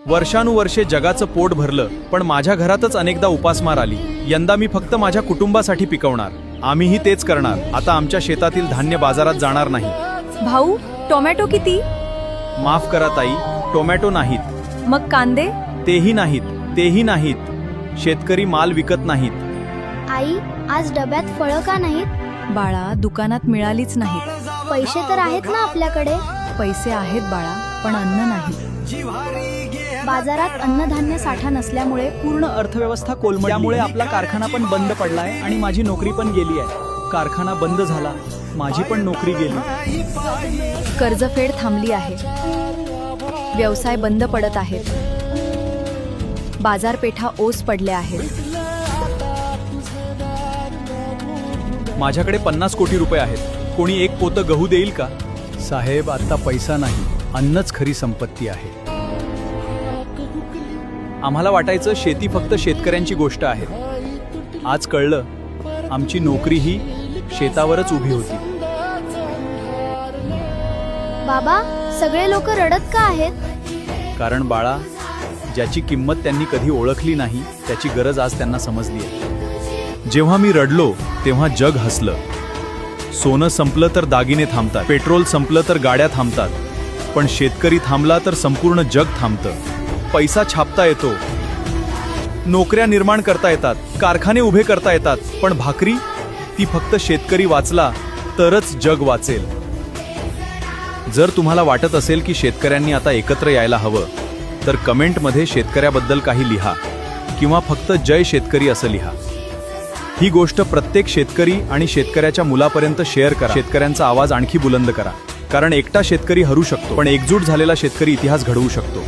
वर्षानुवर्षे जगाचं पोट भरलं, पण माझ्या घरातच अनेकदा उपासमार आली. यंदा मी फक्त माझ्या कुटुंबासाठी पिकवणार. आम्हीही तेच करणार. आता आमच्या शेतातील धान्य बाजारात जाणार नाही. भाऊ, टोमॅटो किती? माफ करा ताई, टोमॅटो नाहीत. मग कांदे? तेही नाहीत. शेतकरी माल विकत नाहीत. आई, आज डब्यात फळं का नाहीत? बाळा, दुकानात मिळालीच नाहीत. पैसे तर आहेत ना आपल्याकडे? पैसे आहेत बाळा, पण अन्न नाही. बाजारात अन्नधान्य साठा नसल्यामुळे पूर्ण अर्थव्यवस्था कोलमडली. त्यामुळे आपला कारखाना पण बंद पडलाय आणि माझी नोकरी पण गेली आहे. कारखाना बंद झाला, माझी पण नोकरी गेली. कर्जफेड थांबली आहे. व्यवसाय बंद पडत आहेत. बाजारपेठा ओस पडल्या आहेत. माझ्याकडे 50 कोटी रुपये आहेत. कोणी एक पोतं गहू देईल का? साहेब, आता पैसा नाही, अन्नच खरी संपत्ती आहे. आम्हाला वाटायचं शेती फक्त शेतकऱ्यांची गोष्ट आहे. आज कळलं, आमची नोकरी ही शेतावरच उभी होती. बाबा, सगळे लोक रडत का आहेत? कारण बाळा, ज्याची किंमत त्यांनी कधी ओळखली नाही, त्याची गरज आज त्यांना समजली आहे. जेव्हा मी रडलो तेव्हा जग हसलं. सोनं संपलं तर दागिने थांबतात, पेट्रोल संपलं तर गाड्या थांबतात, पण शेतकरी थांबला तर संपूर्ण जग थांबतं. पैसा छापता येतो, नोकऱ्या निर्माण करता येतात, कारखाने उभे करता येतात, पण भाकरी ती फक्त शेतकरी वाचला तरच जग वाचेल. जर तुम्हाला वाटत असेल की शेतकऱ्यांनी आता एकत्र यायला हवं, तर कमेंटमध्ये शेतकऱ्याबद्दल काही लिहा किंवा फक्त जय शेतकरी असं लिहा. ही गोष्ट प्रत्येक शेतकरी आणि शेतकऱ्याच्या मुलापर्यंत शेअर करा. शेतकऱ्यांचा आवाज आणखी बुलंद करा. कारण एकटा शेतकरी हरू शकतो, पण एकजूट झालेला शेतकरी इतिहास घडवू शकतो.